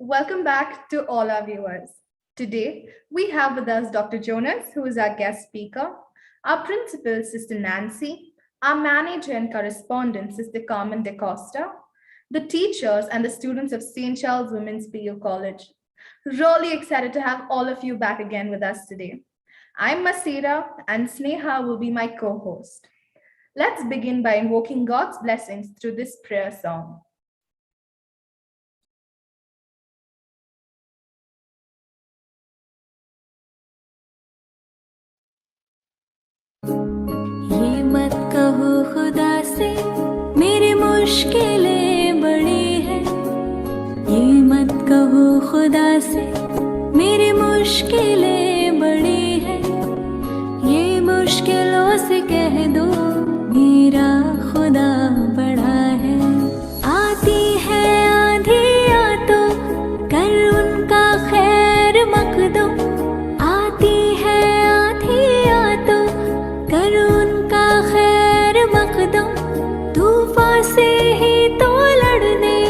Welcome back to all our viewers. Today, we have with us Dr. Jonas, who is our guest speaker, our principal, Sister Nancy, our manager and correspondent, Sister Carmen DaCosta, the teachers and the students of St. Charles Women's PU College. Really excited to have all of you back again with us today. I'm Masira and Sneha will be my co-host. Let's begin by invoking God's blessings through this prayer song. ये मत कहो खुदा से मेरी मुश्किलें बड़ी हैं, ये मत कहो खुदा से मेरी मुश्किलें बड़ी हैं, ये मुश्किलों से कह दो मेरा खुदा बड़ा है। आती है आंधियाँ तो कर उनका खैर मकदम, आती है आंधियाँ तो कर उनका खैर मकदम, तूफान से ही तो लड़ने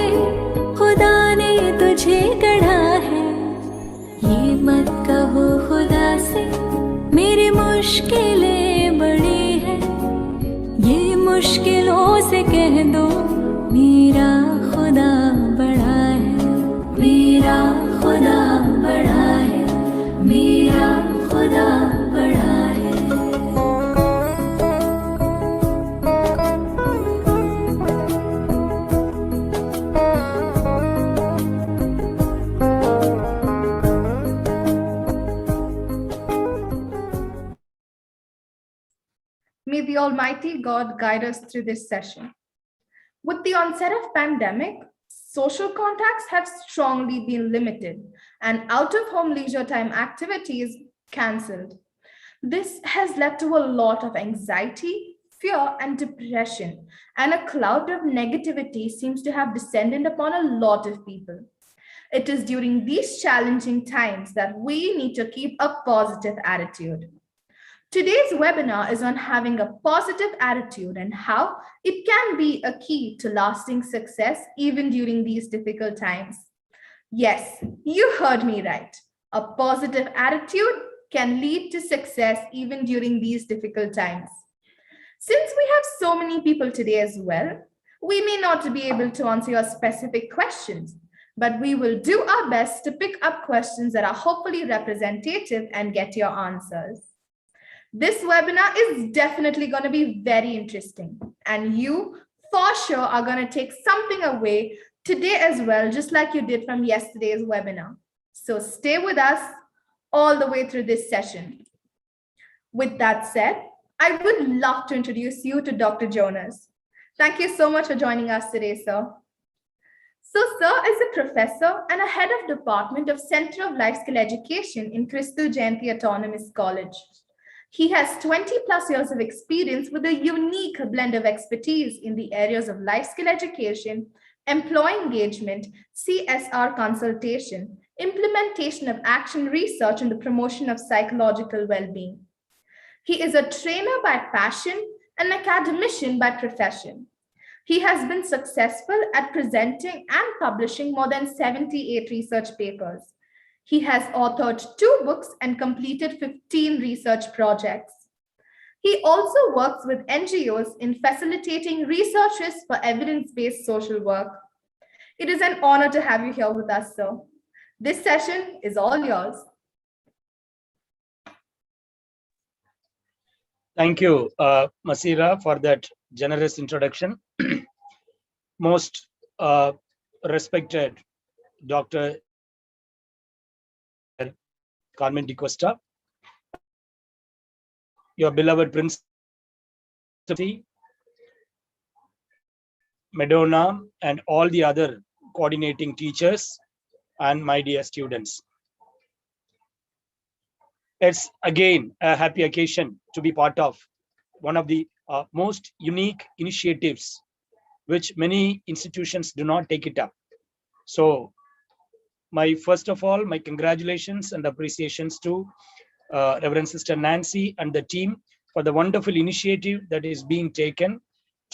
खुदा ने तुझे गढ़ा है। ये मत कहो खुदा से मेरी मुश्किलें बड़ी हैं, ये मुश्किलों से कह दो मेरा खुदा बड़ा है, मेरा खुदा बड़ा है, मेरा खुदा बड़ा है। May the Almighty God guide us through this session. With the onset of pandemic, social contacts have strongly been limited and out-of-home leisure time activities cancelled. This has led to a lot of anxiety, fear, and depression, and a cloud of negativity seems to have descended upon a lot of people. It is during these challenging times that we need to keep a positive attitude. Today's webinar is on having a positive attitude and how it can be a key to lasting success even during these difficult times. Yes, you heard me right. A positive attitude can lead to success even during these difficult times. Since we have so many people today as well, we may not be able to answer your specific questions, but we will do our best to pick up questions that are hopefully representative and get your answers. This webinar is definitely going to be very interesting, and you for sure are going to take something away today as well, just like you did from yesterday's webinar. So stay with us all the way through this session. With that said, I would love to introduce you to Dr. Jonas. Thank you so much for joining us today, sir. So, sir is a professor and a head of Department of Center of Life Skill Education in Christu Jayanti Autonomous College. He has 20 plus years of experience with a unique blend of expertise in the areas of life skill education, employee engagement, CSR consultation, implementation of action research, and the promotion of psychological well-being. He is a trainer by passion and academician by profession. He has been successful at presenting and publishing more than 78 research papers. He has authored 2 books and completed 15 research projects. He also works with NGOs in facilitating researches for evidence-based social work. It is an honor to have you here with us, sir. This session is all yours. Thank you, Masira, for that generous introduction. Most respected Dr. Carmen DaCosta, your beloved Prince Madonna, and all the other coordinating teachers, and my dear students. It's again a happy occasion to be part of one of the most unique initiatives which many institutions do not take it up. So first of all, my congratulations and appreciations to Reverend Sister Nancy and the team for the wonderful initiative that is being taken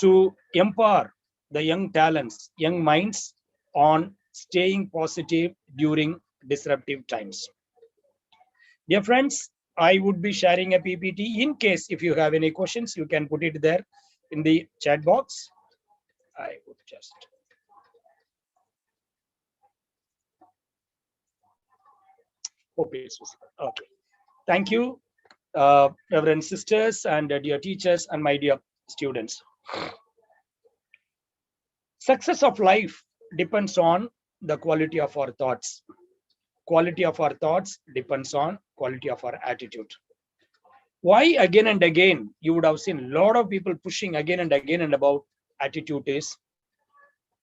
to empower the young talents, young minds on staying positive during disruptive times. Dear friends, I would be sharing a PPT. In case if you have any questions, you can put it there in the chat box. I would just. Okay. Thank you, Reverend sisters and dear teachers and my dear students. Success of life depends on the quality of our thoughts. Quality of our thoughts depends on quality of our attitude. Why again and again you would have seen a lot of people pushing again and again and about attitude is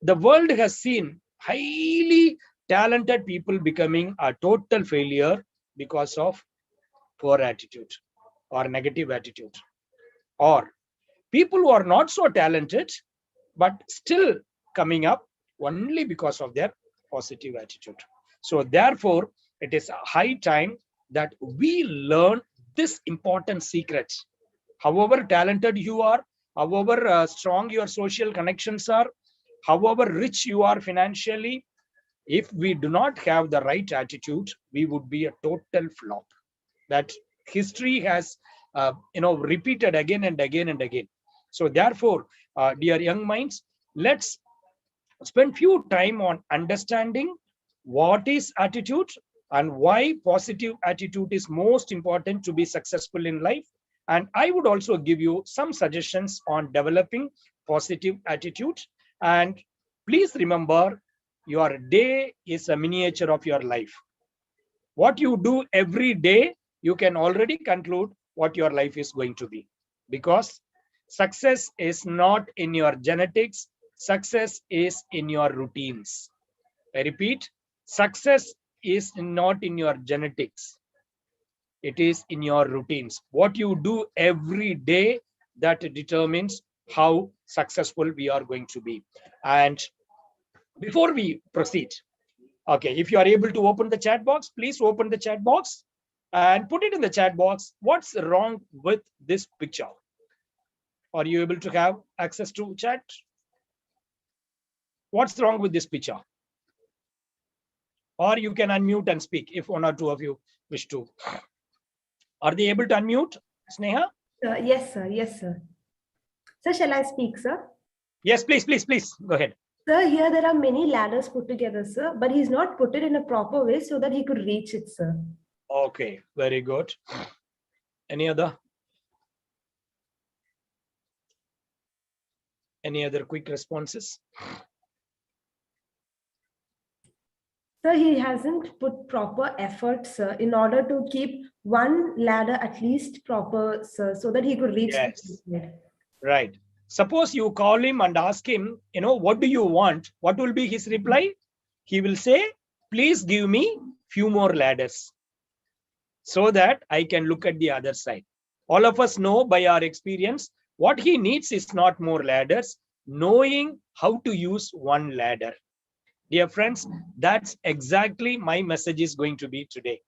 the world has seen highly talented people becoming a total failure because of poor attitude or negative attitude, or people who are not so talented but still coming up only because of their positive attitude. So therefore it is a high time that we learn this important secret. However talented you are, however strong your social connections are, however rich you are financially, if we do not have the right attitude, we would be a total flop. That history has repeated again and again and again. So therefore, dear young minds, let's spend few time on understanding what is attitude and why positive attitude is most important to be successful in life. And I would also give you some suggestions on developing positive attitude. And please remember, your day is a miniature of your life. What you do every day, you can already conclude what your life is going to be, because success is not in your genetics, success is in your routines. I repeat, success is not in your genetics, it is in your routines. What you do every day, that determines how successful we are going to be. And before we proceed, okay, if you are able to open the chat box, please open the chat box and put it in the chat box. What's wrong with this picture? Are you able to have access to chat? What's wrong with this picture? Or you can unmute and speak if one or two of you wish to. Are they able to unmute, Sneha? Yes, sir. Yes, sir. Sir, shall I speak, sir? Yes, please, please, please. Go ahead. Sir, here there are many ladders put together, sir, but he's not put it in a proper way so that he could reach it, sir. Okay, very good. Any other quick responses? Sir, he hasn't put proper effort, sir, in order to keep one ladder at least proper, sir, so that he could reach Yes. it. Right. Suppose you call him and ask him, what do you want? What will be his reply? He will say, please give me few more ladders so that I can look at the other side. All of us know by our experience, what he needs is not more ladders, knowing how to use one ladder. Dear friends, that's exactly my message is going to be today.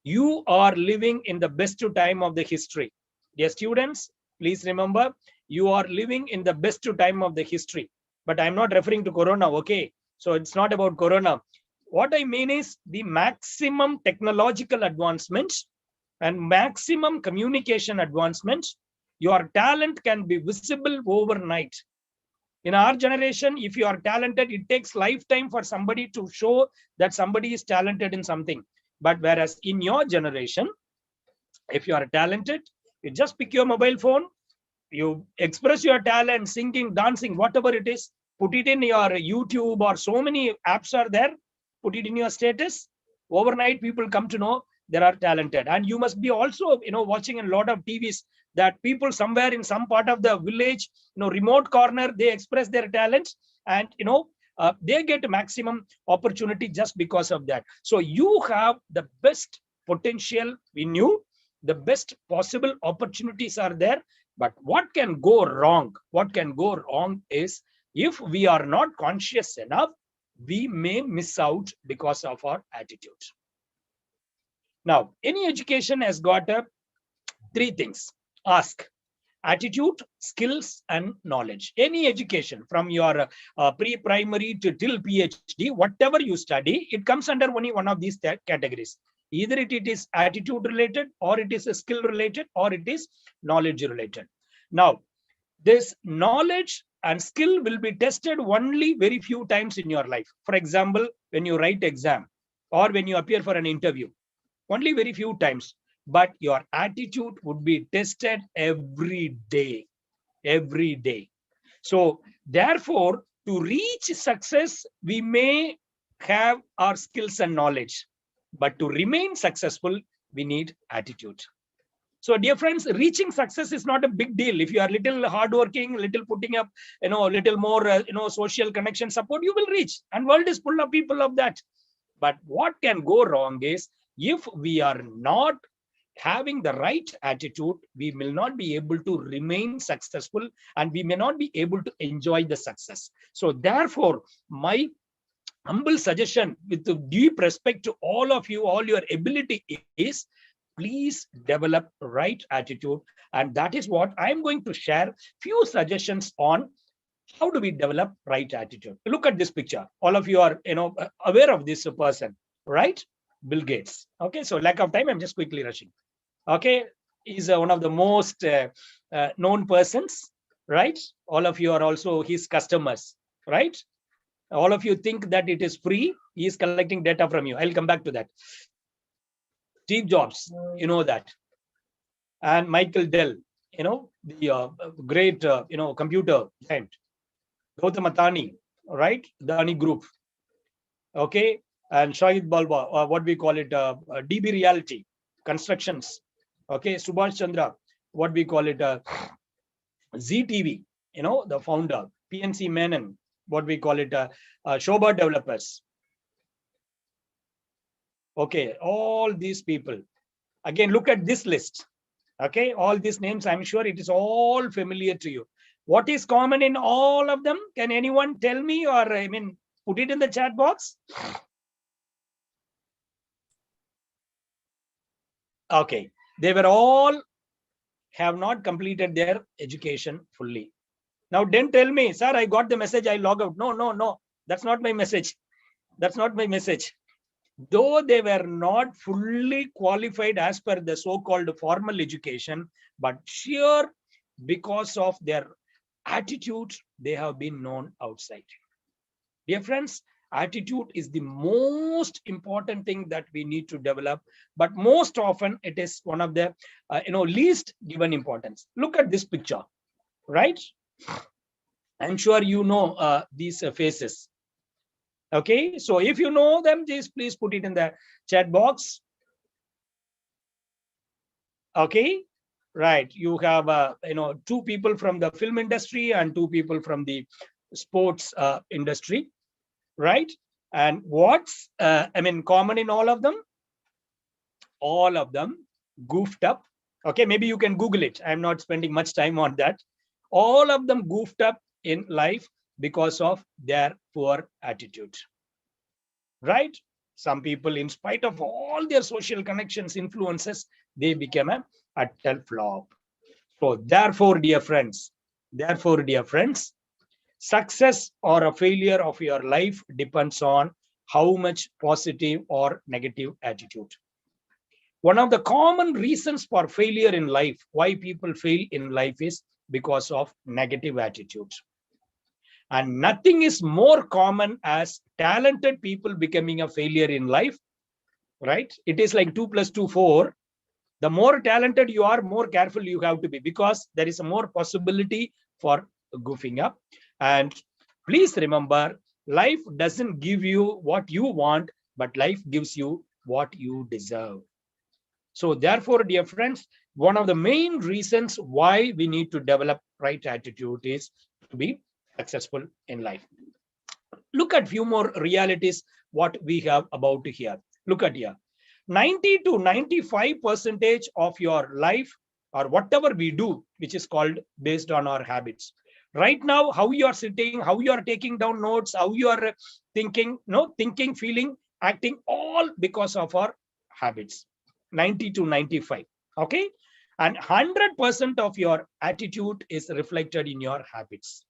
You are living in the best time of the history. Dear students, please remember, you are living in the best time of the history. But I'm not referring to Corona, okay? So it's not about Corona. What I mean is the maximum technological advancements and maximum communication advancements. Your talent can be visible overnight. In our generation, if you are talented, it takes lifetime for somebody to show that somebody is talented in something. But whereas in your generation, if you are talented, you just pick your mobile phone, you express your talent, singing, dancing, whatever it is, put it in your YouTube, or so many apps are there, put it in your status. Overnight, people come to know they are talented. And you must be also, watching a lot of TVs that people somewhere in some part of the village, remote corner, they express their talents, and, they get maximum opportunity just because of that. So you have the best potential in you, the best possible opportunities are there. But what can go wrong? What can go wrong is if we are not conscious enough, we may miss out because of our attitude. Now, any education has got three things. Ask, Attitude, skills, and knowledge. Any education from your pre-primary to till PhD, whatever you study, it comes under only one of these categories. Either it is attitude related, or it is a skill related, or it is knowledge related. Now, this knowledge and skill will be tested only very few times in your life. For example, when you write exam or when you appear for an interview, only very few times. But your attitude would be tested every day. So therefore, to reach success, we may have our skills and knowledge, but to remain successful, we need attitude. So dear friends, reaching success is not a big deal. If you are little hardworking, little putting up, little more, social connection support, you will reach. And world is full of people of that. But what can go wrong is, if we are not having the right attitude, we will not be able to remain successful, and we may not be able to enjoy the success. So therefore, my humble suggestion with the deep respect to all of you, all your ability is, please develop right attitude. And that is what I'm going to share few suggestions on how do we develop right attitude. Look at this picture. All of you are aware of this person, right? Bill Gates. Okay, so lack of time, I'm just quickly rushing. Okay, he's one of the most known persons, right? All of you are also his customers, right? All of you think that it is free. He is collecting data from you. I'll come back to that. Steve Jobs, you know that. And Michael Dell, the great, computer giant. Gautam Adani, right? The Adani Group. Okay. And Shahid Balba, what we call it, DB Reality, constructions. Okay. Subhash Chandra, what we call it, ZTV, the founder. PNC Menon, what we call it, Shobha Developers. Okay, all these people. Again, look at this list. Okay, all these names, I'm sure it is all familiar to you. What is common in all of them? Can anyone tell me, or put it in the chat box? Okay, they were all have not completed their education fully. Now, then tell me, sir, I got the message, I log out. No, that's not my message. That's not my message. Though they were not fully qualified as per the so-called formal education, but sheer because of their attitude, they have been known outside. Dear friends, attitude is the most important thing that we need to develop, but most often it is one of the least given importance. Look at this picture, right? I'm sure you know these faces. Okay, so if you know them, just please put it in the chat box. Okay, right. You have two people from the film industry and two people from the sports industry, right? And what's common in all of them? All of them goofed up. Okay, maybe you can Google it. I'm not spending much time on that. All of them goofed up in life because of their poor attitude, right? Some people, in spite of all their social connections, influences, they became a utter flop. So therefore, dear friends, success or a failure of your life depends on how much positive or negative attitude. One of the common reasons for failure in life, why people fail in life, is because of negative attitude. And nothing is more common as talented people becoming a failure in life, right? It is like 2 + 2 = 4. The more talented you are, more careful you have to be, because there is a more possibility for goofing up. And please remember, life doesn't give you what you want, but life gives you what you deserve. So therefore, dear friends, one of the main reasons why we need to develop right attitude is to be successful in life. Look at few more realities what we have about here. Look at here. 90 to 95% of your life, or whatever we do, which is called based on our habits. Right now, how you are sitting, how you are taking down notes, how you are thinking, feeling, acting, all because of our habits. 90 to 95. Okay. And 100% of your attitude is reflected in your habits.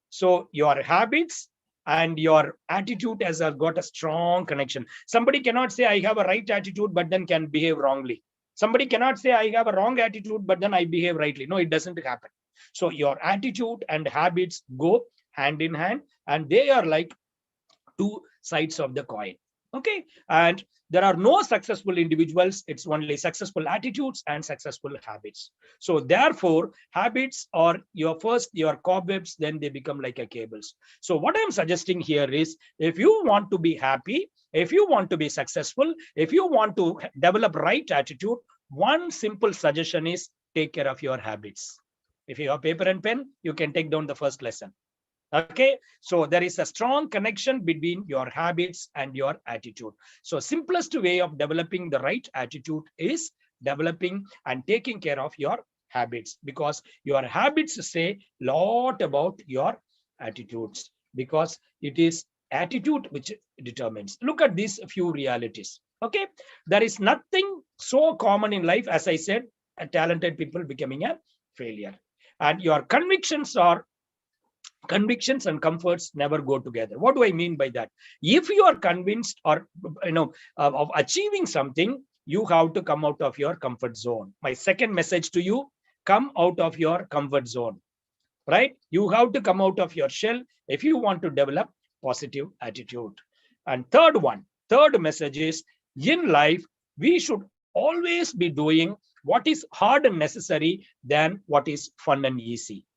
So your habits and your attitude has got a strong connection. Somebody cannot say I have a right attitude, but then can behave wrongly. Somebody cannot say I have a wrong attitude, but then I behave rightly. No, it doesn't happen. So your attitude and habits go hand in hand, and they are like two sides of the coin. Okay. And there are no successful individuals. It's only successful attitudes and successful habits. So therefore, habits are your cobwebs, then they become like a cables. So what I'm suggesting here is, if you want to be happy, if you want to be successful, if you want to develop right attitude, one simple suggestion is take care of your habits. If you have paper and pen, you can take down the first lesson. Okay, so there is a strong connection between your habits and your attitude. So simplest way of developing the right attitude is developing and taking care of your habits, because your habits say a lot about your attitudes, because it is attitude which determines. Look at these few realities. Okay, there is nothing so common in life, as I said, a talented people becoming a failure. And your convictions and comforts never go together. What do I mean by that? If you are convinced or of achieving something, you have to come out of your comfort zone. My second message to you: come out of your comfort zone. Right? You have to come out of your shell if you want to develop positive attitude. And third message is, in life we should always be doing what is hard and necessary than what is fun and easy.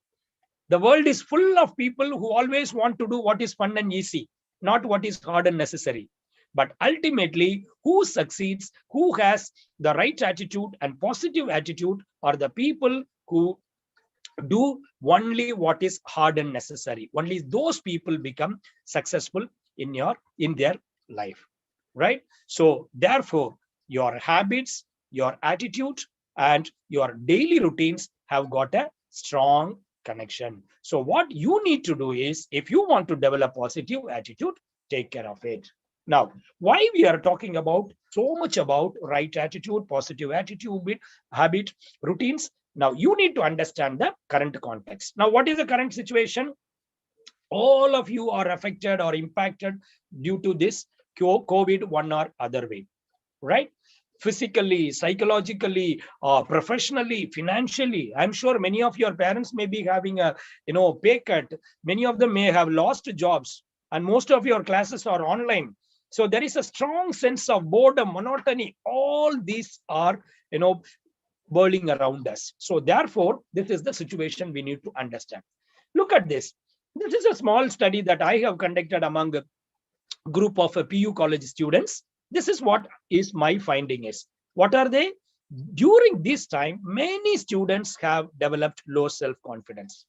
The world is full of people who always want to do what is fun and easy, not what is hard and necessary. But ultimately, who succeeds, who has the right attitude and positive attitude, are the people who do only what is hard and necessary. Only those people become successful in their life. Right? So therefore, your habits, your attitude, and your daily routines have got a strong connection. So what you need to do is, if you want to develop positive attitude, take care of it. Now, why we are talking about so much about right attitude, positive attitude, habit, routines? Now you need to understand the current context. Now, what is the current situation? All of you are affected or impacted due to this COVID one or other way, right? Physically, psychologically, professionally, financially. I'm sure many of your parents may be having a pay cut. Many of them may have lost jobs, and most of your classes are online. So there is a strong sense of boredom, monotony. All these are whirling around us. So therefore, this is the situation we need to understand. Look at this. This is a small study that I have conducted among a group of PU college students. This is what is my finding is. What are they? During this time, many students have developed low self-confidence.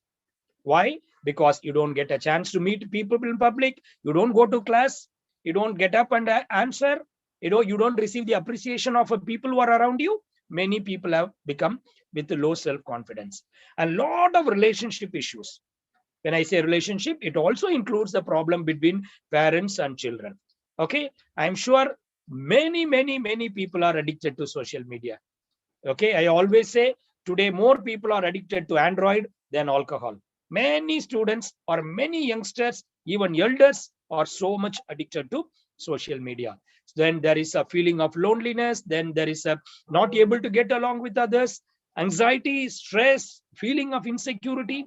Why? Because you don't get a chance to meet people in public. You don't go to class. You don't get up and answer. You don't receive the appreciation of people who are around you. Many people have become with low self-confidence. A lot of relationship issues. When I say relationship, it also includes the problem between parents and children. Okay, I'm sure many people are addicted to social media. Okay, I always say today more people are addicted to Android than alcohol. Many students or many youngsters, even elders, are so much addicted to social media. Then there is a feeling of loneliness. Then there is a not able to get along with others, anxiety, stress, feeling of insecurity,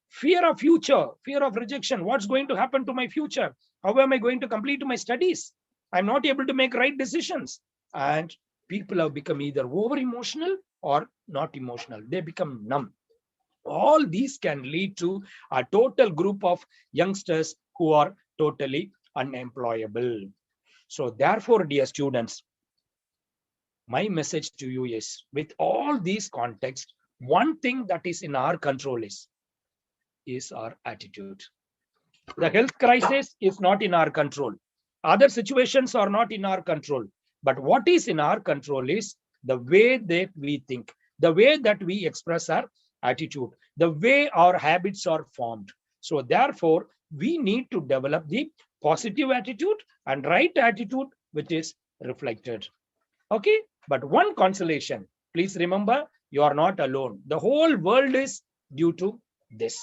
fear of future, fear of rejection. What's going to happen to my future? How am I going to complete my studies? I'm not able to make right decisions. And people have become either over emotional or not emotional. They become numb. All these can lead to a total group of youngsters who are totally unemployable. So therefore, dear students, my message to you is, with all these contexts, one thing that is in our control is our attitude. The health crisis is not in our control. Other situations are not in our control. But what is in our control is the way that we think, the way that we express our attitude, the way our habits are formed. So therefore, we need to develop the positive attitude and right attitude, which is reflected. Okay, but one consolation, please remember, You are not alone. The whole world is due to this.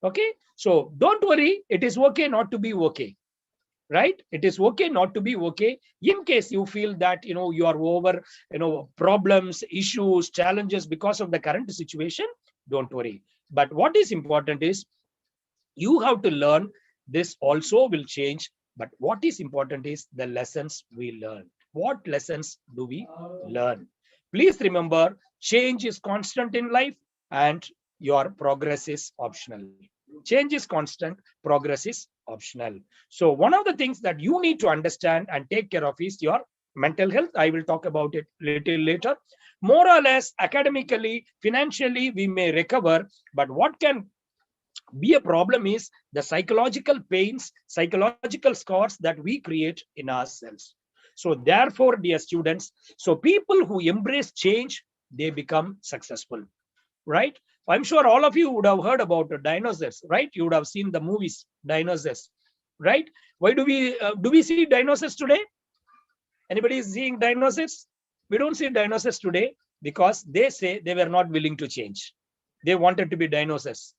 Okay. So don't worry. It is okay not to be okay. Right? It is okay not to be okay. In case you feel that, you are over, problems, issues, challenges because of the current situation, don't worry. But what is important is you have to learn. This also will change. But what is important is the lessons we learn. What lessons do we learn? Please remember, change is constant in life and your progress is optional. Change is constant, progress is optional. So one of the things that you need to understand and take care of is your mental health. I will talk about it a little later. More or less, academically, financially, we may recover, but what can be a problem is the psychological pains, psychological scars that we create in ourselves. So therefore, dear students, so people who embrace change, they become successful, right? I'm sure all of you would have heard about the dinosaurs, right? You would have seen the movies, dinosaurs, right? Why do we see dinosaurs today? Anybody is seeing dinosaurs? We don't see dinosaurs today because they say they were not willing to change. They wanted to be dinosaurs.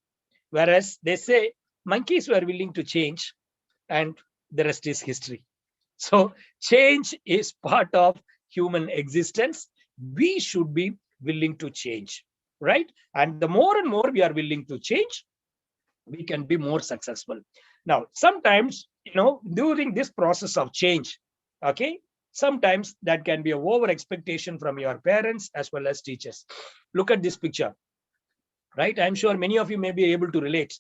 Whereas they say monkeys were willing to change and the rest is history. So change is part of human existence. We should be willing to change, right? And the more and more we are willing to change, we can be more successful. Now, sometimes, during this process of change, okay, sometimes that can be an over expectation from your parents as well as teachers. Look at this picture, right? I'm sure many of you may be able to relate.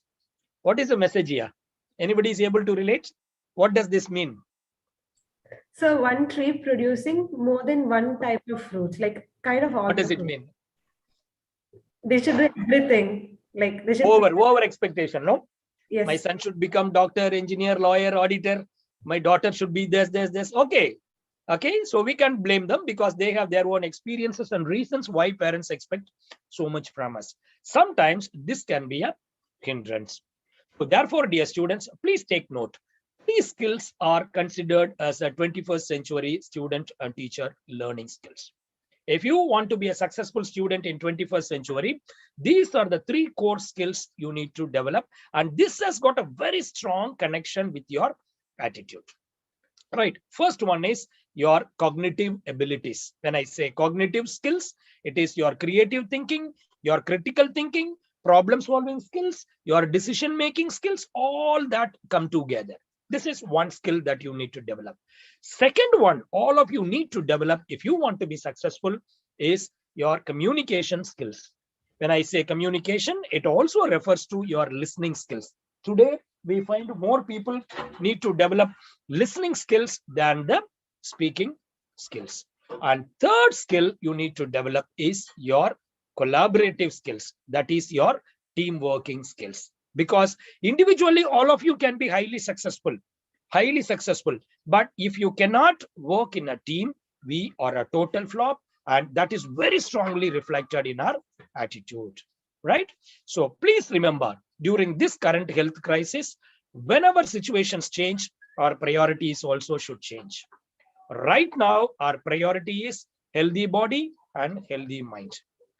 What is the message here? Anybody is able to relate? What does this mean? So one tree producing more than one type of fruits, like kind of all. What does it mean? They should do everything. Like they should over expectation, no? Yes. My son should become doctor, engineer, lawyer, auditor. My daughter should be this. Okay. Okay. So we can't blame them because they have their own experiences and reasons why parents expect so much from us. Sometimes this can be a hindrance. So therefore, dear students, please take note. These skills are considered as a 21st century student and teacher learning skills. If you want to be a successful student in 21st century, these are the 3 core skills you need to develop. And this has got a very strong connection with your attitude. Right. First one is your cognitive abilities. When I say cognitive skills, it is your creative thinking, your critical thinking, problem solving skills, your decision making skills, all that come together. This is one skill that you need to develop. Second one, all of you need to develop if you want to be successful is your communication skills. When I say communication, it also refers to your listening skills. Today, we find more people need to develop listening skills than the speaking skills. And third skill you need to develop is your collaborative skills. That is your team working skills. Because individually, all of you can be highly successful. But if you cannot work in a team, we are a total flop. And that is very strongly reflected in our attitude, right? So please remember, during this current health crisis, whenever situations change, our priorities also should change. Right now, our priority is healthy body and healthy mind.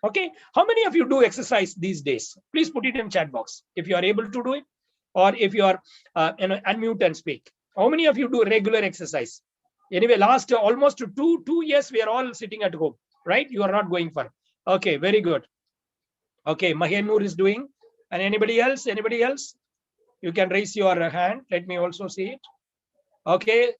Okay, how many of you do exercise these days? Please put it in chat box if you are able to do it, or if you are unmute and speak. How many of you do regular exercise? Anyway, last almost two years, we are all sitting at home, right? You are not going for. Okay, very good. Okay, Mahenur is doing. And anybody else? Anybody else? You can raise your hand. Let me also see it. Okay,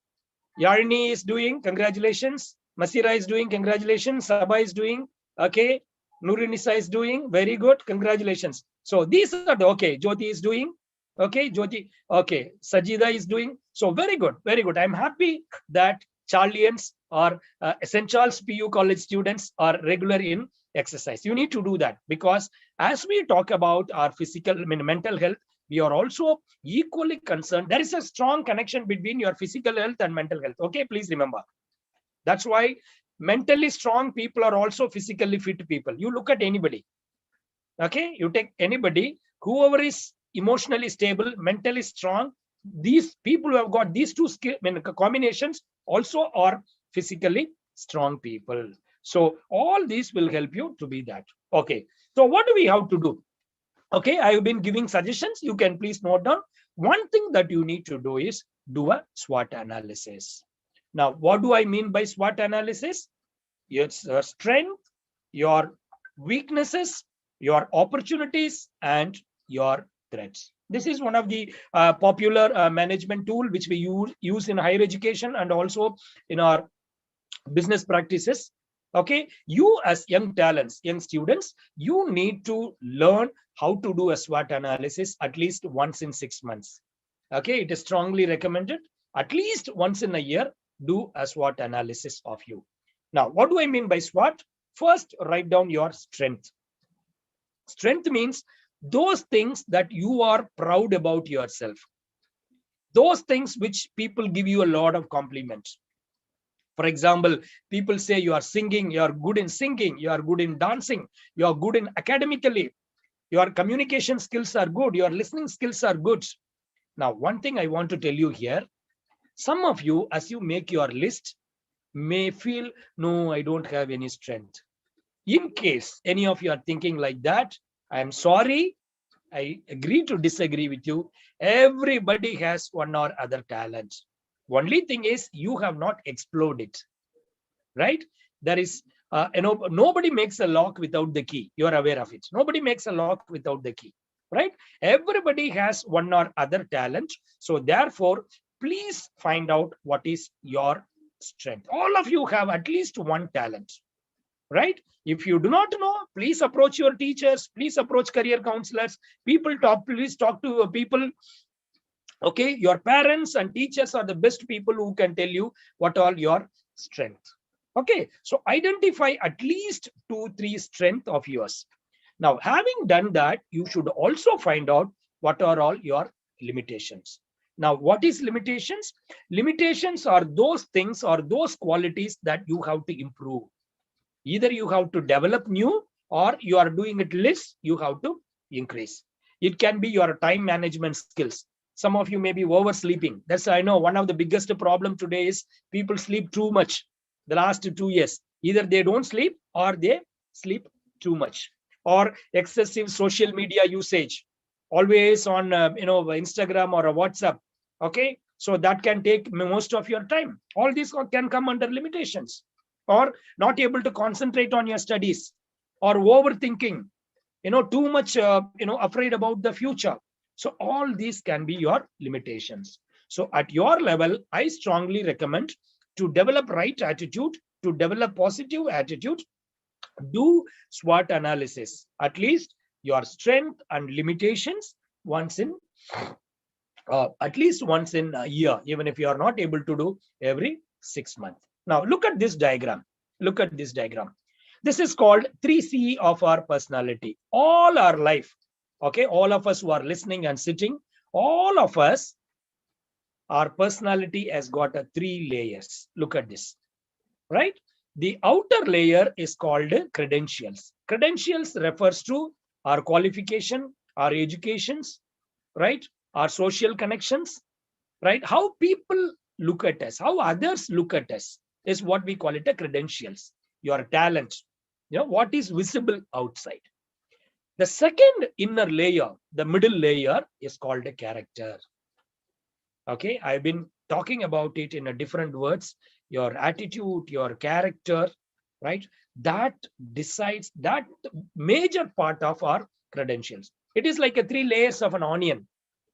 Yarni is doing. Congratulations. Masira is doing. Congratulations. Sabha is doing. Okay. Nurinisa is doing. Very good. Congratulations. So these are the, okay. Jyoti is doing. Okay. Jyoti. Okay. Sajida is doing. So very good. Very good. I'm happy that Charlians or St. Charles PU college students are regular in exercise. You need to do that because as we talk about our physical, mental health, we are also equally concerned. There is a strong connection between your physical health and mental health. Okay. Please remember. That's why mentally strong people are also physically fit people. You look at anybody. Okay. You take anybody, whoever is emotionally stable, mentally strong, these people who have got these two skill combinations also are physically strong people. So all these will help you to be that. Okay. So what do we have to do? Okay, I have been giving suggestions. You can please note down. One thing that you need to do is do a SWOT analysis. Now, what do I mean by SWOT analysis? It's your strength, your weaknesses, your opportunities, and your threats. This is one of the popular management tool which we use in higher education and also in our business practices. Okay, you as young talents, young students, you need to learn how to do a SWOT analysis at least once in 6 months. Okay, it is strongly recommended at least once in a year, do a SWOT analysis of you. Now, what do I mean by SWOT? First, write down your strength. Strength means those things that you are proud about yourself. Those things which people give you a lot of compliments. For example, people say you are singing, you are good in singing, you are good in dancing, you are good in academically, your communication skills are good, your listening skills are good. Now, one thing I want to tell you here, some of you, as you make your list, may feel, no, I don't have any strength. In case any of you are thinking like that, I am sorry, I agree to disagree with you. Everybody has one or other talent. Only thing is you have not explored it, right? There is, nobody makes a lock without the key. You are aware of it. Nobody makes a lock without the key, right? Everybody has one or other talent. So therefore, please find out what is your strength. All of you have at least one talent, right? If you do not know, please approach your teachers, please approach career counselors, please talk to people. Okay, your parents and teachers are the best people who can tell you what are your strengths. Okay, so identify at least 2-3 strengths of yours. Now, having done that, you should also find out what are all your limitations. Now, what is limitations? Limitations are those things or those qualities that you have to improve. Either you have to develop new or you are doing it less, you have to increase. It can be your time management skills. Some of you may be oversleeping. That's, I know, one of the biggest problem today is people sleep too much. The last 2 years, either they don't sleep or they sleep too much, or excessive social media usage, always on Instagram or a WhatsApp. Okay, so that can take most of your time. All these can come under limitations. Or not able to concentrate on your studies, or overthinking, too much, afraid about the future. So all these can be your limitations. So at your level, I strongly recommend to develop right attitude, to develop positive attitude, do SWOT analysis, at least your strength and limitations at least once in a year, even if you are not able to do every 6 months. Now look at this diagram. Look at this diagram. This is called 3C of our personality. All our life, okay, all of us who are listening and sitting, all of us, our personality has got 3 layers. Look at this, right? The outer layer is called credentials. Credentials refers to our qualification, our educations, right? Our social connections, right? How people look at us, how others look at us is what we call it a credentials, your talent, what is visible outside. The second inner layer, the middle layer, is called a character. Okay, I've been talking about it in a different words. Your attitude, your character, right? That decides that major part of our credentials. It is like 3 layers of an onion.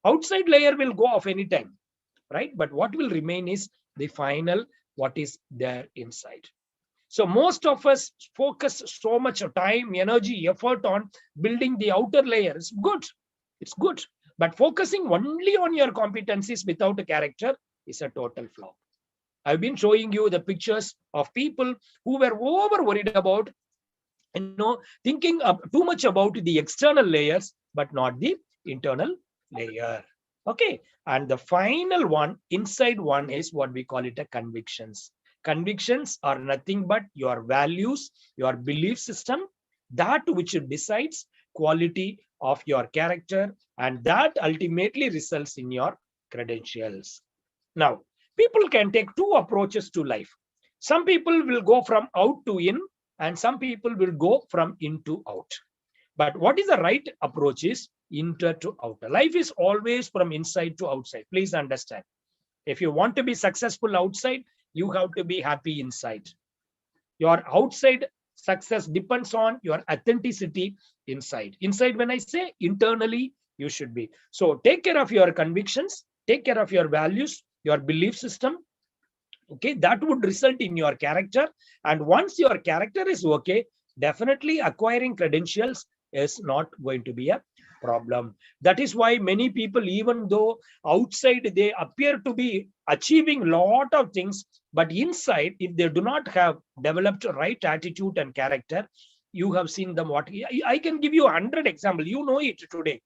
Outside layer will go off anytime, right? But what will remain is the final, what is there inside. So most of us focus so much time, energy, effort on building the outer layer. It's good. It's good. But focusing only on your competencies without a character is a total flop. I've been showing you the pictures of people who were over worried about, thinking too much about the external layers, but not the internal layer. Okay. And the final one, inside one, is what we call it a convictions. Convictions are nothing but your values, your belief system, that which decides quality of your character, and that ultimately results in your credentials. Now, people can take 2 approaches to life. Some people will go from out to in, and some people will go from in to out. But what is the right approach is inter to outer. Life is always from inside to outside. Please understand. If you want to be successful outside, you have to be happy inside. Your outside success depends on your authenticity inside. Inside, when I say internally, you should be. So take care of your convictions, take care of your values, your belief system. Okay, that would result in your character. And once your character is okay, definitely acquiring credentials is not going to be a problem. That is why many people, even though outside they appear to be achieving a lot of things, but inside, if they do not have developed right attitude and character, you have seen them. What I can give you 100 examples. You know it today.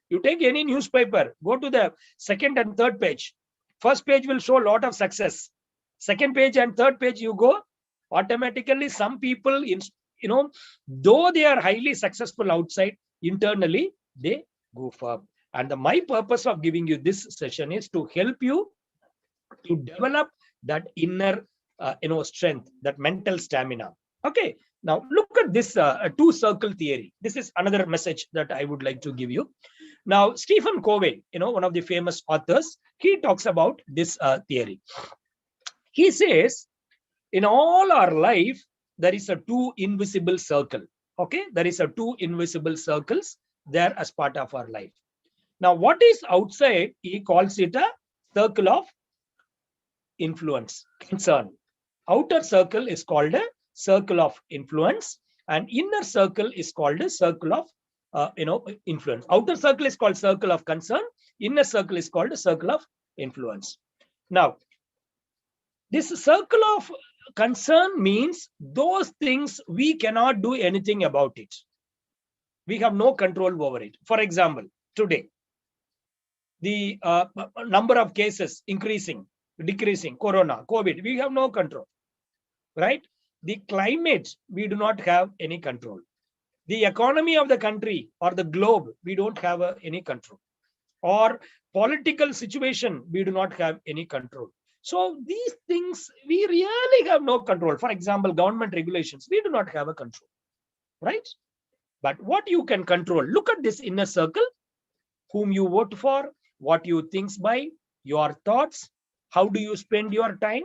You take any newspaper, go to the second and third page. First page will show a lot of success. Second page and third page, you go, automatically some people, though they are highly successful outside, internally they goof up. And my purpose of giving you this session is to help you to develop that inner strength, that mental stamina. Okay, now look at this two circle theory. This is another message that I would like to give you. Now Stephen Covey, one of the famous authors, he talks about this theory. He says, in all our life, there is a two invisible circle. Okay, there is a two invisible circles there as part of our life. Now, what is outside? He calls it a circle of influence, concern. Outer circle is called a circle of influence, and inner circle is called a circle of influence. Outer circle is called circle of concern. Inner circle is called a circle of influence. Now, this circle of concern means those things we cannot do anything about it. We have no control over it. For example, today, the number of cases increasing, decreasing, corona, COVID, we have no control, right? The climate, we do not have any control. The economy of the country or the globe, we don't have any control. Or political situation, we do not have any control. So these things, we really have no control. For example, government regulations, we do not have a control, right? But what you can control, look at this inner circle, whom you vote for, what you think by, your thoughts, how do you spend your time,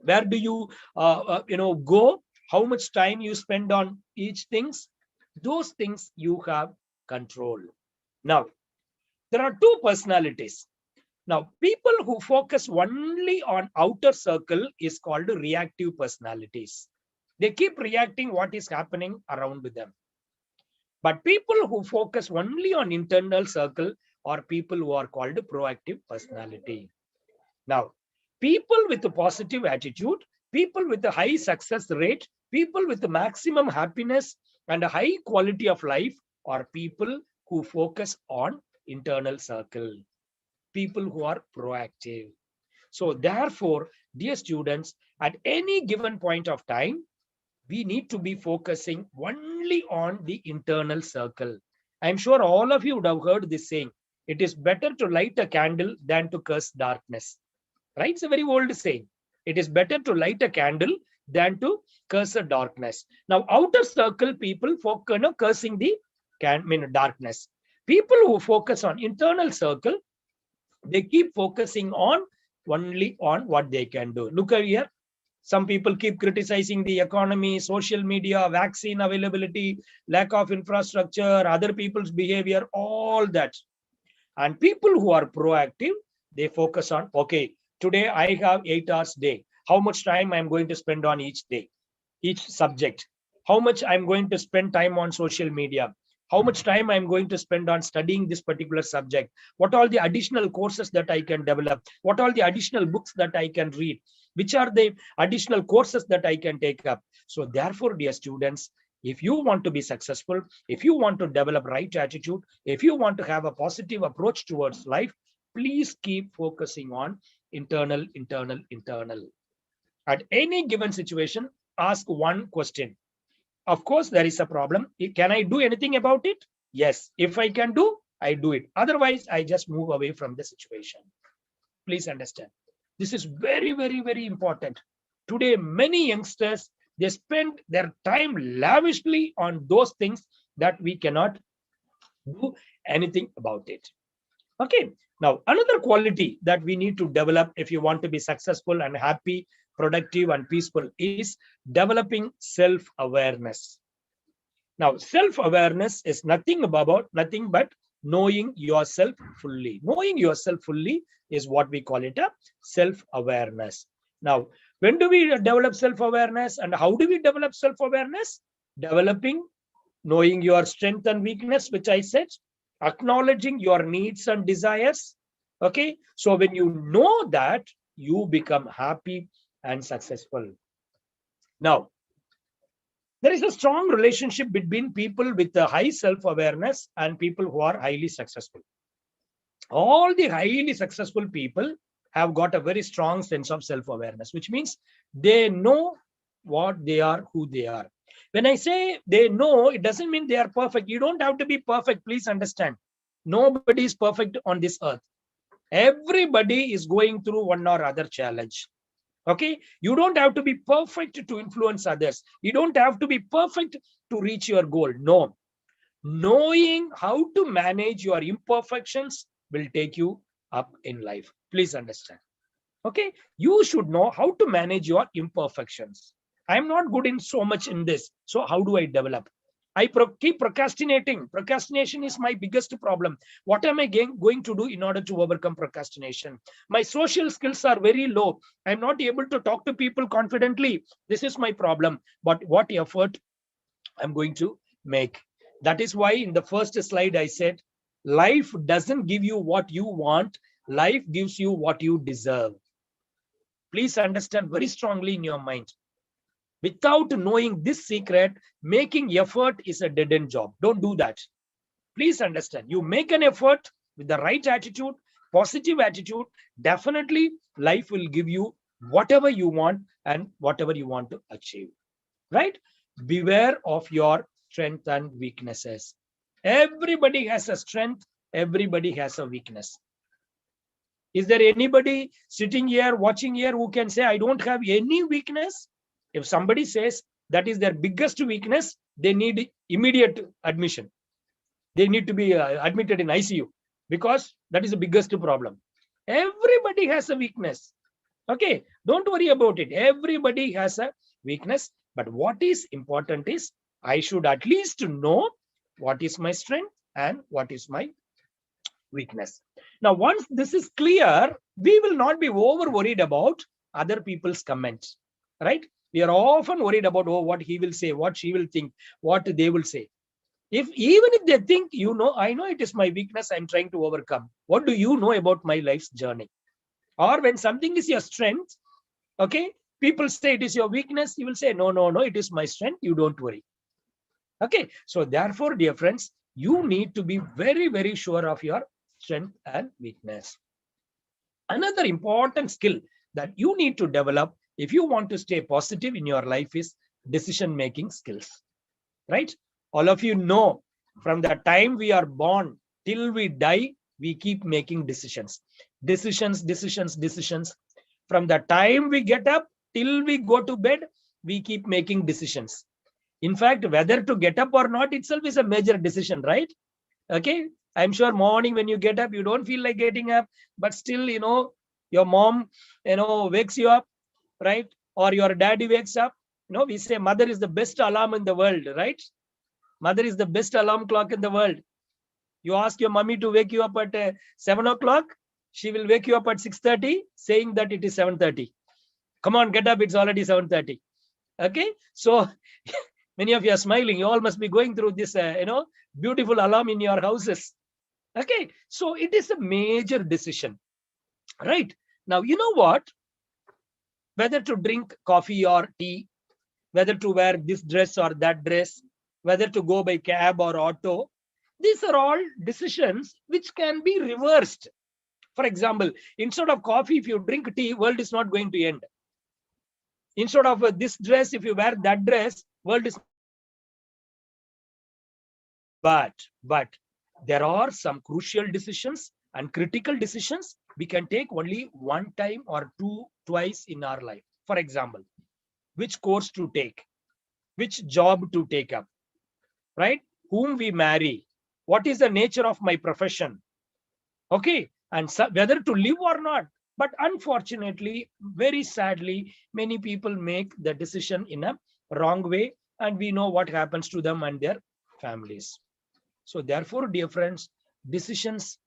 where do you go, how much time you spend on each things, those things you have control. Now, there are two personalities. Now, people who focus only on outer circle is called reactive personalities. They keep reacting what is happening around with them. But people who focus only on internal circle are people who are called proactive personality. Now, people with a positive attitude, people with a high success rate, people with the maximum happiness and a high quality of life are people who focus on internal circle. People who are proactive. So therefore, dear students, at any given point of time, we need to be focusing only on the internal circle. I'm sure all of you would have heard this saying, it is better to light a candle than to curse darkness. Right? It's a very old saying. It is better to light a candle than to curse a darkness. Now, outer circle people focus on cursing the darkness. People who focus on internal circle, they keep focusing on only on what they can do. Look at here. Some people keep criticizing the economy, social media, vaccine availability, lack of infrastructure, other people's behavior, all that. And people who are proactive, they focus on, okay, today I have 8 hours day. How much time I'm going to spend on each day, each subject? How much I'm going to spend time on social media? How much time I'm going to spend on studying this particular subject? What are the additional courses that I can develop? What are the additional books that I can read? Which are the additional courses that I can take up? So therefore, dear students, if you want to be successful, if you want to develop right attitude, if you want to have a positive approach towards life, please keep focusing on internal. At any given situation, ask one question. Of course, there is a problem. Can I do anything about it? Yes. If I can do, I do it. Otherwise, I just move away from the situation. Please understand. This is very, very, very important. Today, many youngsters, They spend their time lavishly on those things that we cannot do anything about it. Okay. Now, another quality that we need to develop if you want to be successful and happy, productive, and peaceful is developing self-awareness. Now, self-awareness is nothing but knowing yourself fully. Knowing yourself fully is what we call it a self-awareness. Now, when do we develop self-awareness and how do we develop self-awareness? Developing, knowing your strength and weakness, which I said, acknowledging your needs and desires. Okay. So when you know that, you become happy and successful. Now, there is a strong relationship between people with a high self-awareness and people who are highly successful. All the highly successful people have got a very strong sense of self-awareness, which means they know what they are, who they are. When I say they know, it doesn't mean they are perfect. You don't have to be perfect. Please understand. Nobody is perfect on this earth. Everybody is going through one or other challenge. Okay. You don't have to be perfect to influence others. You don't have to be perfect to reach your goal. No. Knowing how to manage your imperfections will take you up in life. Please understand. Okay. You should know how to manage your imperfections. I'm not good in so much in this. So how do I develop? I keep procrastinating. Procrastination is my biggest problem. What am I going to do in order to overcome procrastination? My social skills are very low. I'm not able to talk to people confidently. This is my problem. But what effort I'm going to make? That is why in the first slide I said, life doesn't give you what you want. Life gives you what you deserve. Please understand very strongly in your mind. Without knowing this secret, making effort is a dead-end job. Don't do that. Please understand. You make an effort with the right attitude, positive attitude, definitely life will give you whatever you want and whatever you want to achieve. Right? Beware of your strengths and weaknesses. Everybody has a strength. Everybody has a weakness. Is there anybody sitting here, watching here who can say, I don't have any weakness? If somebody says that is their biggest weakness, they need immediate admission. They need to be admitted in ICU because that is the biggest problem. Everybody has a weakness. Okay, don't worry about it. Everybody has a weakness. But what is important is I should at least know what is my strength and what is my weakness. Now, once this is clear, we will not be over worried about other people's comments, right? We are often worried about, oh, what he will say, what she will think, what they will say. Even if they think, I know it is my weakness, I'm trying to overcome. What do you know about my life's journey? Or when something is your strength, okay, people say it is your weakness, you will say, no, it is my strength, you don't worry. Okay, so therefore, dear friends, you need to be very, very sure of your strength and weakness. Another important skill that you need to develop if you want to stay positive in your life is decision-making skills, right? All of you know, from the time we are born till we die, we keep making decisions. Decisions. From the time we get up till we go to bed, we keep making decisions. In fact, whether to get up or not itself is a major decision, right? Okay. I'm sure morning when you get up, you don't feel like getting up, but still, your mom, wakes you up, right? Or your daddy wakes up. We say mother is the best alarm in the world, right? Mother is the best alarm clock in the world. You ask your mommy to wake you up at 7 o'clock. She will wake you up at 6:30 saying that it is 7:30. Come on, get up. It's already 7:30. Okay. So many of you are smiling. You all must be going through this, beautiful alarm in your houses. Okay. So it is a major decision, right? Now, you know what? Whether to drink coffee or tea, whether to wear this dress or that dress, whether to go by cab or auto, these are all decisions which can be reversed. For example, instead of coffee, if you drink tea, world is not going to end. Instead of this dress, if you wear that dress, world is. But there are some crucial decisions and critical decisions we can take only one time or twice in our life. For example, which course to take, which job to take up, right? Whom we marry, what is the nature of my profession, okay, and whether to live or not. But unfortunately, very sadly, many people make the decision in a wrong way, and we know what happens to them and their families. So therefore, dear friends, decisions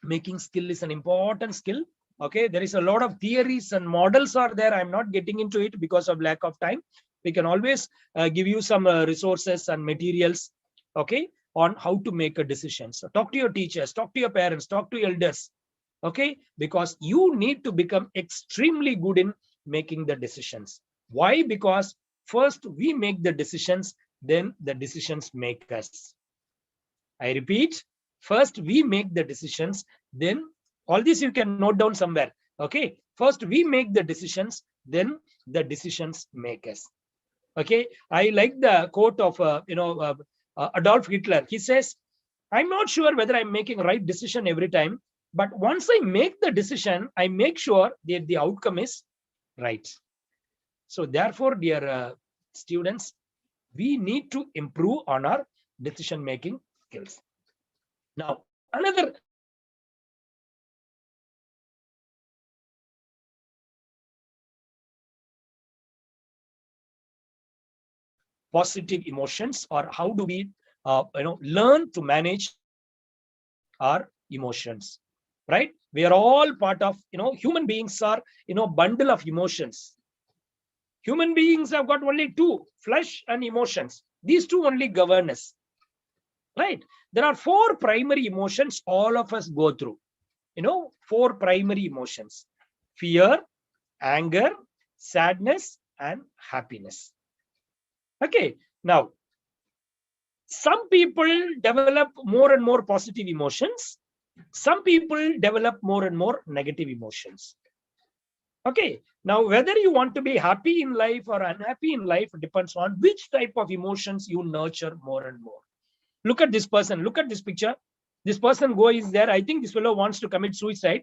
making skill is an important skill. Okay, there is a lot of theories and models are there. I'm not getting into it because of lack of time. We can always give you some resources and materials, okay, on how to make a decision. So talk to your teachers, talk to your parents, talk to elders, okay, because you need to become extremely good in making the decisions. Why? Because first we make the decisions, then the decisions make us. I repeat, first we make the decisions, then all this you can note down somewhere. Okay, first we make the decisions, then the decisions make us. Okay, I like the quote of Adolf Hitler. He says, I'm not sure whether I'm making right decision every time, but once I make the decision, I make sure that the outcome is right. So therefore, dear students, we need to improve on our decision making skills. Now, another positive emotions, or how do we learn to manage our emotions, right? We are all part of, human beings are, bundle of emotions. Human beings have got only two, flesh and emotions. These two only govern us, right? There are four primary emotions all of us go through. Four primary emotions: fear, anger, sadness, and happiness. Okay, now some people develop more and more positive emotions. Some people develop more and more negative emotions. Okay, now whether you want to be happy in life or unhappy in life depends on which type of emotions you nurture more and more. Look at this person, look at this picture. This person is there. I think this fellow wants to commit suicide.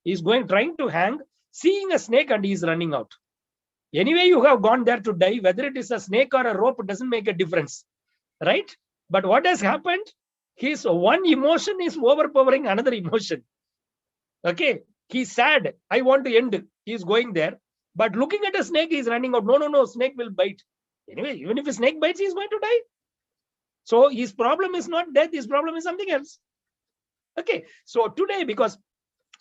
He's trying to hang, seeing a snake, and he's running out. Anyway, you have gone there to die. Whether it is a snake or a rope, it doesn't make a difference, right? But what has happened? His one emotion is overpowering another emotion. Okay, he's sad. I want to end. He's going there. But looking at a snake, he's running out. No, snake will bite. Anyway, even if a snake bites, he's going to die. So his problem is not death. His problem is something else. Okay, so today, because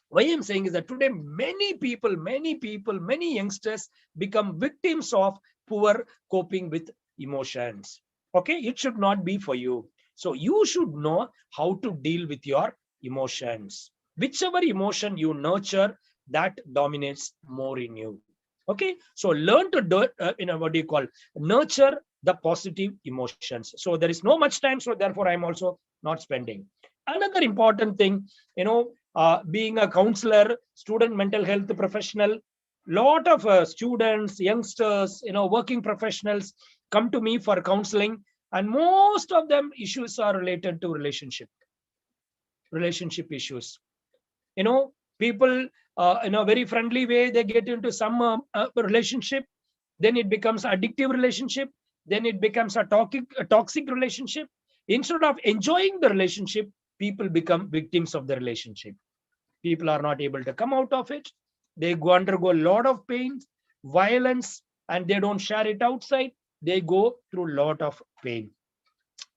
why I'm saying is that today many people, many youngsters become victims of poor coping with emotions. Okay, it should not be for you. So you should know how to deal with your emotions. Whichever emotion you nurture, that dominates more in you. Okay, so learn to do nurture the positive emotions. So there is no much time, so therefore I'm also not spending. Another important thing, being a counselor, student mental health professional, lot of students, youngsters, working professionals come to me for counseling, and most of them issues are related to relationship issues. People in a very friendly way, they get into some relationship, then it becomes addictive relationship, then it becomes a toxic relationship. Instead of enjoying the relationship, people become victims of the relationship. People are not able to come out of it. They undergo a lot of pain, violence, and they don't share it outside. They go through a lot of pain.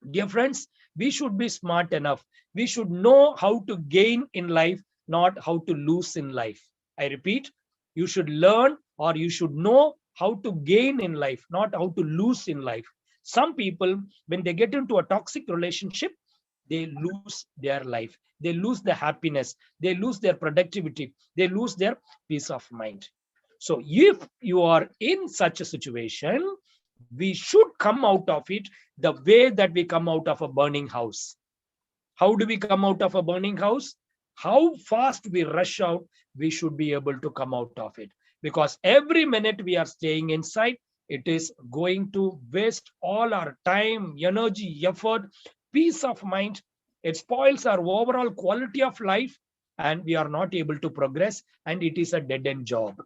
Dear friends, we should be smart enough. We should know how to gain in life, not how to lose in life. I repeat, you should learn, or you should know how to gain in life, not how to lose in life. Some people, when they get into a toxic relationship, they lose their life. They lose their happiness. They lose their productivity. They lose their peace of mind. So if you are in such a situation, we should come out of it the way that we come out of a burning house. How do we come out of a burning house? How fast we rush out, we should be able to come out of it. Because every minute we are staying inside, it is going to waste all our time, energy, effort, peace of mind. It spoils our overall quality of life, and we are not able to progress, and it is a dead-end job.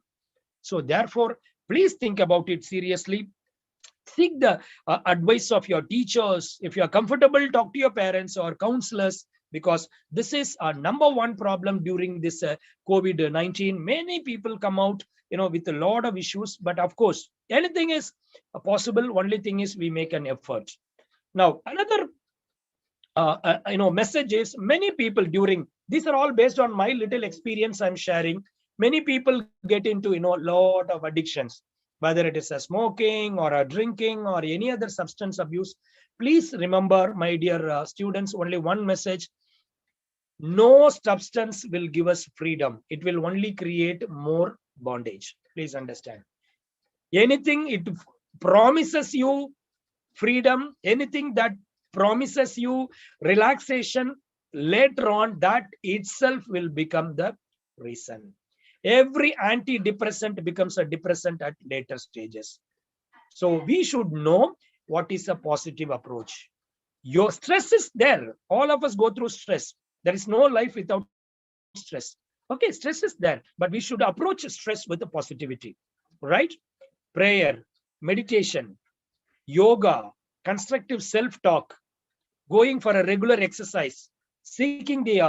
So therefore, Please think about it seriously. Seek the advice of your teachers. If you are comfortable, talk to your parents or counselors, because this is our #1 problem during this COVID-19. Many people come out, with a lot of issues, but of course, anything is possible. Only thing is we make an effort. Now, another message is, many people during, these are all based on my little experience I'm sharing. Many people get into, lot of addictions, whether it is a smoking or a drinking or any other substance abuse. Please remember, my dear students, only one message. No substance will give us freedom. It will only create more bondage. Please understand. Anything it promises you freedom, anything that promises you relaxation, later on that itself will become the reason. Every antidepressant becomes a depressant at later stages. So we should know what is a positive approach. Your stress is there. All of us go through stress. There is no life without stress. Okay, stress is there, but we should approach stress with a positivity, right? Prayer, meditation, yoga, constructive self-talk, going for a regular exercise, seeking the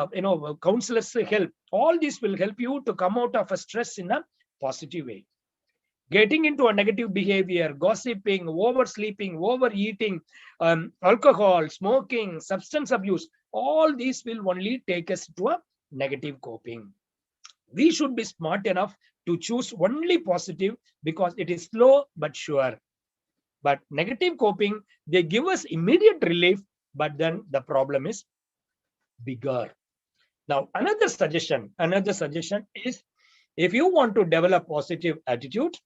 counselor's help. All this will help you to come out of a stress in a positive way. Getting into a negative behavior, gossiping, oversleeping, overeating, alcohol, smoking, substance abuse, all these will only take us to a negative coping. We should be smart enough to choose only positive, because it is slow but sure. But negative coping, they give us immediate relief, but then the problem is bigger. Now, another suggestion is, if you want to develop positive attitude,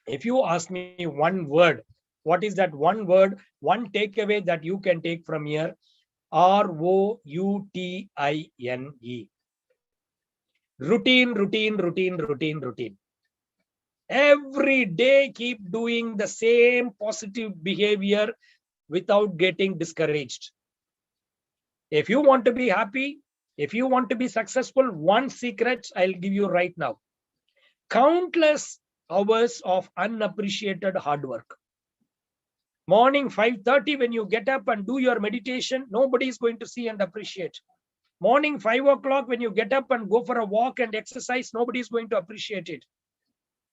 if you ask me one word, what is that one word, one takeaway that you can take from here? ROUTINE. Routine, routine, routine, routine, routine. Every day keep doing the same positive behavior without getting discouraged. If you want to be happy, if you want to be successful, one secret I'll give you right now. Countless hours of unappreciated hard work. Morning 5:30, when you get up and do your meditation, nobody is going to see and appreciate. Morning 5 o'clock, when you get up and go for a walk and exercise, nobody is going to appreciate it.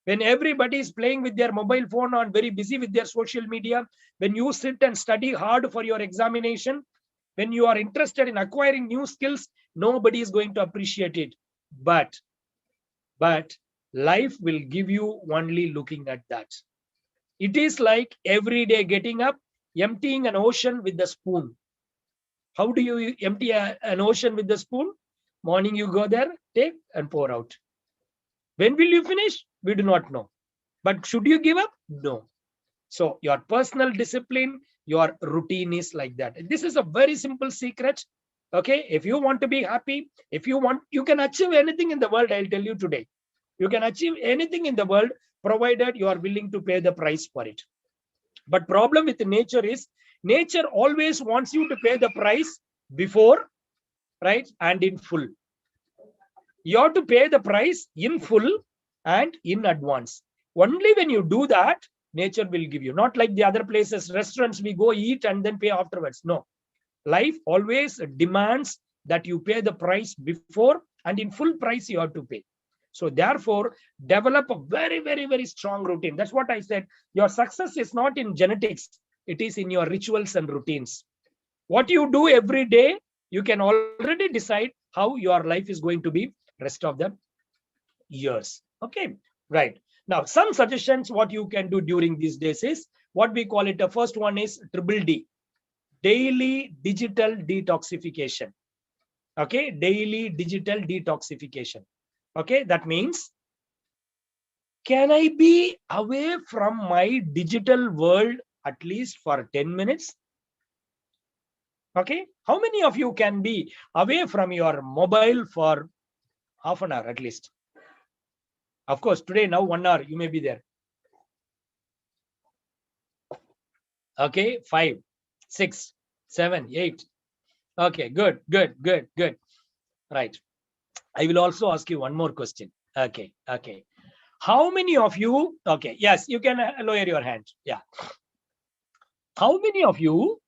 When everybody is playing with their mobile phone or very busy with their social media, when you sit and study hard for your examination, when you are interested in acquiring new skills, nobody is going to appreciate it. But life will give you only looking at that. It is like every day getting up, emptying an ocean with the spoon. How do you empty an ocean with the spoon? Morning you go there, take and pour out. When will you finish? We do not know. But should you give up? No. So your personal discipline, your routine is like that. This is a very simple secret. Okay, if you want to be happy, if you want, you can achieve anything in the world. I'll tell you today. You can achieve anything in the world, provided you are willing to pay the price for it. But problem with nature is, nature always wants you to pay the price before, right, and in full. You have to pay the price in full and in advance. Only when you do that, nature will give you. Not like the other places, restaurants, we go eat and then pay afterwards. No. Life always demands that you pay the price before, and in full price you have to pay. So therefore, develop a very, very, very strong routine. That's what I said. Your success is not in genetics. It is in your rituals and routines. What you do every day, you can already decide how your life is going to be rest of the years. Okay, right. Now, some suggestions what you can do during these days is what we call it. The first one is DDD, daily digital detoxification. Okay, daily digital detoxification. Okay, that means, can I be away from my digital world at least for 10 minutes? Okay, how many of you can be away from your mobile for half an hour at least? Of course, today, now 1 hour, you may be there. Okay, 5, 6, 7, 8. Okay, good, good, good, good. Right. I will also ask you one more question. Okay, okay. How many of you, okay, yes, you can lower your hand. Yeah. How many of you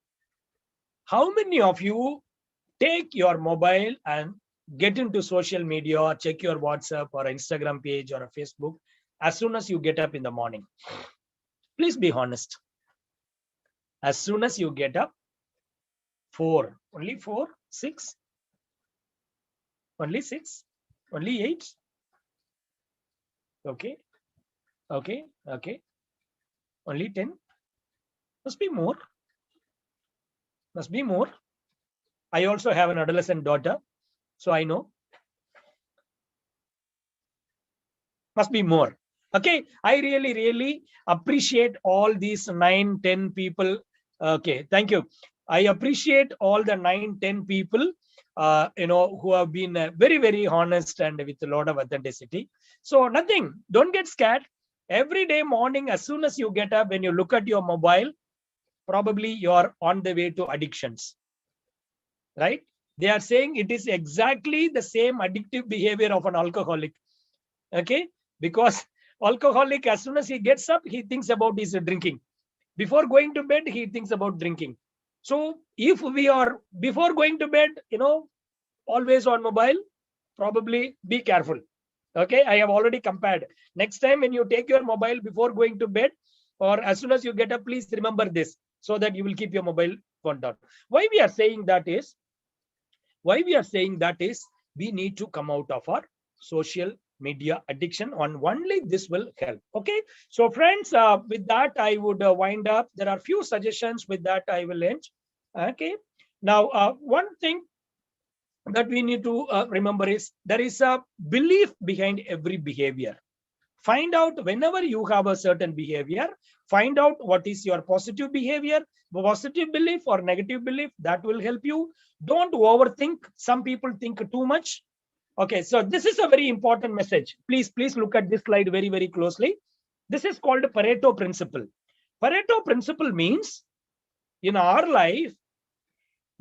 take your mobile and get into social media or check your WhatsApp or Instagram page or a Facebook as soon as you get up in the morning? Please be honest. As soon as you get up, 4, only 4, 6, only 6, only 8. Okay, okay, okay. Only 10. Must be more. Must be more. I also have an adolescent daughter, so I know. Must be more. Okay, I really appreciate all these 9, 10 people. Okay, thank you. I appreciate all the 9, 10 people, who have been very honest and with a lot of authenticity. So nothing, don't get scared. Every day morning, as soon as you get up, when you look at your mobile, probably you're on the way to addictions, right? They are saying it is exactly the same addictive behavior of an alcoholic. Okay, because alcoholic, as soon as he gets up, he thinks about his drinking. Before going to bed, he thinks about drinking. So if we are before going to bed, always on mobile, probably be careful. Okay, I have already compared. Next time when you take your mobile before going to bed or as soon as you get up, please remember this so that you will keep your mobile phone down. Why we are saying that is we need to come out of our social media addiction, and only this will help. Okay, so friends, with that I would wind up. There are few suggestions. With that I will end. Okay, now one thing that we need to remember is there is a belief behind every behavior. Find out whenever you have a certain behavior, find out what is your positive behavior, positive belief or negative belief. That will help you. Don't overthink. Some people think too much. Okay, so this is a very important message. Please look at this slide very closely. This is called Pareto Principle. Pareto Principle means in our life,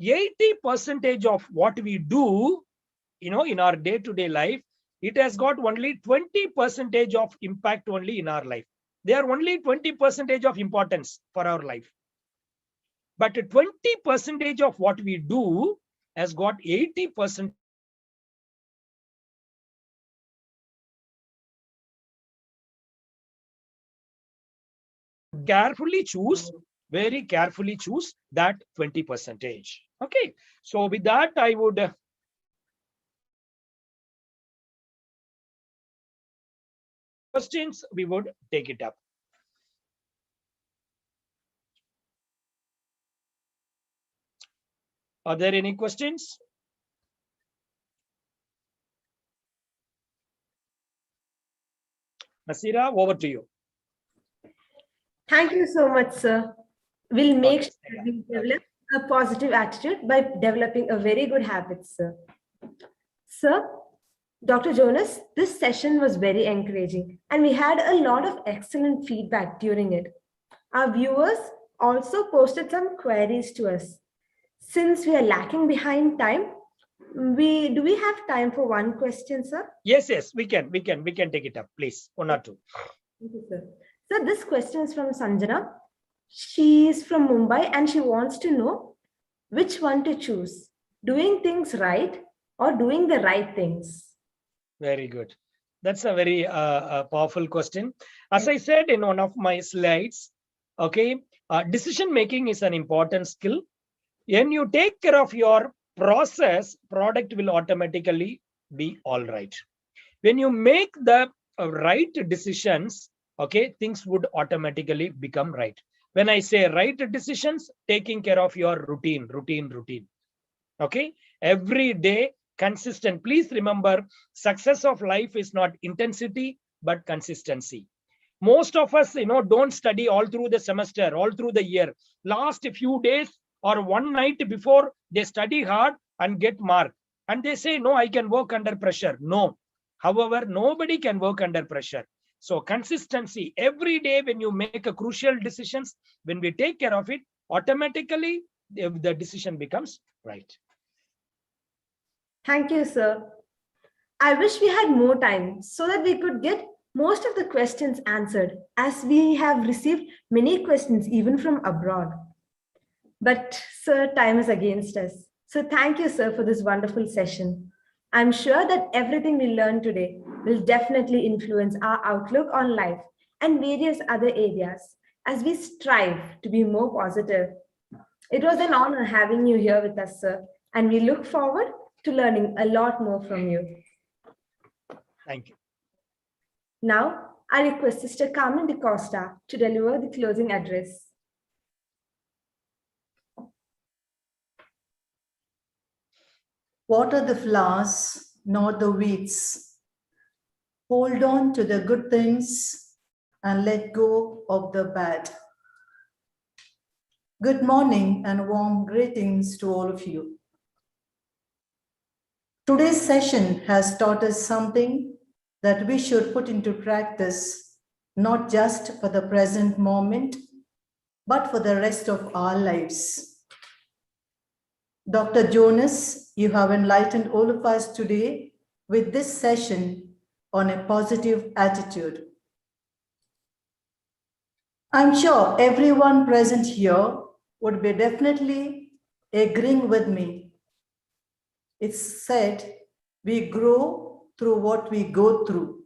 80% of what we do, in our day-to-day life, it has got only 20% of impact only in our life. They are only 20% of importance for our life. But 20% of what we do has got 80%. Very carefully choose that 20%. Okay, so with that I would questions, we would take it up. Are there any questions? Nasira, over to you. Thank you so much, sir. We'll make sure we develop a positive attitude by developing a very good habit, sir. Sir, Dr. Jonas, this session was very encouraging and we had a lot of excellent feedback during it. Our viewers also posted some queries to us. Since we are lacking behind time, do we have time for one question, sir? Yes, we can take it up, please. 1 or 2. Thank you, sir. So this question is from Sanjana. She is from Mumbai and she wants to know which one to choose, doing things right or doing the right things. Very good. That's a very powerful question. As I said in one of my slides, okay, decision making is an important skill. When you take care of your process, product will automatically be all right. When you make the right decisions, okay, things would automatically become right. When I say right decisions, taking care of your routine. Okay, every day, consistent. Please remember, success of life is not intensity, but consistency. Most of us, don't study all through the semester, all through the year. Last few days or one night before, they study hard and get mark. And they say, no, I can work under pressure. No. However, nobody can work under pressure. So consistency, every day when you make a crucial decisions, when we take care of it, automatically the decision becomes right. Thank you, sir. I wish we had more time so that we could get most of the questions answered, as we have received many questions even from abroad. But sir, time is against us. So thank you, sir, for this wonderful session. I'm sure that everything we learned today will definitely influence our outlook on life and various other areas as we strive to be more positive. It was an honor having you here with us, sir, and we look forward to learning a lot more from you. Thank you. Now, I request Sister Carmen DaCosta to deliver the closing address. Water the flowers, not the weeds. Hold on to the good things and let go of the bad. Good morning and warm greetings to all of you. Today's session has taught us something that we should put into practice, not just for the present moment, but for the rest of our lives. Dr. Jonas, you have enlightened all of us today with this session on a positive attitude. I'm sure everyone present here would be definitely agreeing with me. It's said, we grow through what we go through.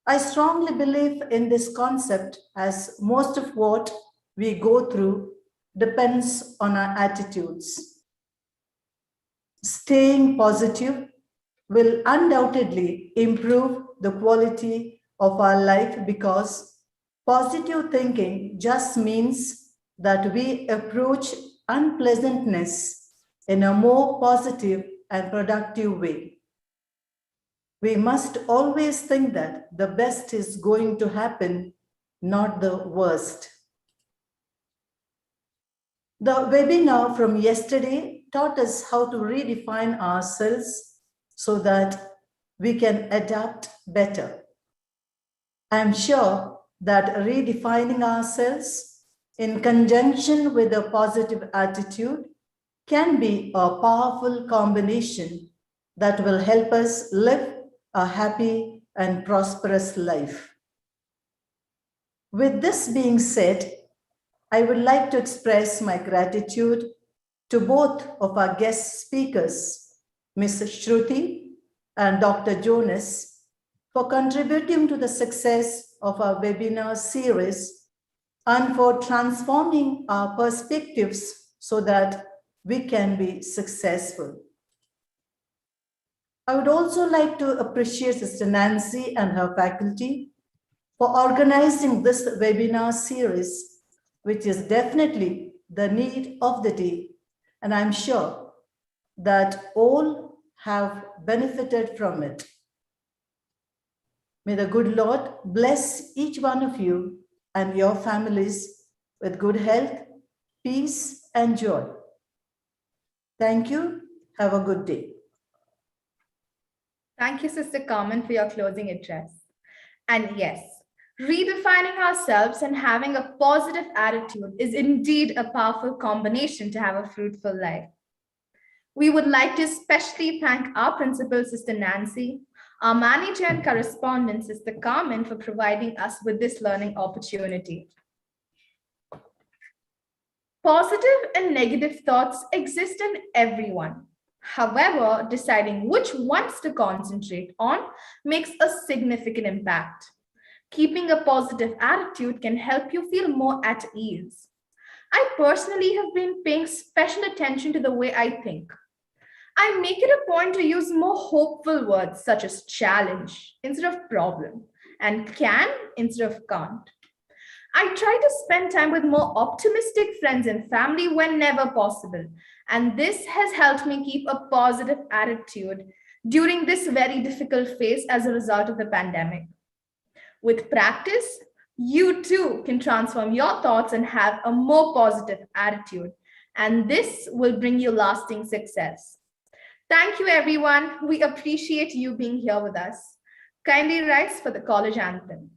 I strongly believe in this concept, as most of what we go through depends on our attitudes. Staying positive will undoubtedly improve the quality of our life, because positive thinking just means that we approach unpleasantness in a more positive and productive way. We must always think that the best is going to happen, not the worst. The webinar from yesterday taught us how to redefine ourselves so that we can adapt better. I'm sure that redefining ourselves in conjunction with a positive attitude can be a powerful combination that will help us live a happy and prosperous life. With this being said, I would like to express my gratitude to both of our guest speakers, Ms. Shruthi and Dr. Jonas, for contributing to the success of our webinar series and for transforming our perspectives so that we can be successful. I would also like to appreciate Sister Nancy and her faculty for organizing this webinar series, which is definitely the need of the day, and I'm sure that all have benefited from it. May the good Lord bless each one of you and your families with good health, peace, and joy. Thank you. Have a good day. Thank you, Sister Carmen, for your closing address. And yes, redefining ourselves and having a positive attitude is indeed a powerful combination to have a fruitful life. We would like to especially thank our principal, Sister Nancy, our manager and correspondent, Sister Carmen, for providing us with this learning opportunity. Positive and negative thoughts exist in everyone. However, deciding which ones to concentrate on makes a significant impact. Keeping a positive attitude can help you feel more at ease. I personally have been paying special attention to the way I think. I make it a point to use more hopeful words such as challenge instead of problem and can instead of can't. I try to spend time with more optimistic friends and family whenever possible, and this has helped me keep a positive attitude during this very difficult phase as a result of the pandemic. With practice, you too can transform your thoughts and have a more positive attitude, and this will bring you lasting success. Thank you, everyone. We appreciate you being here with us. Kindly rise for the college anthem.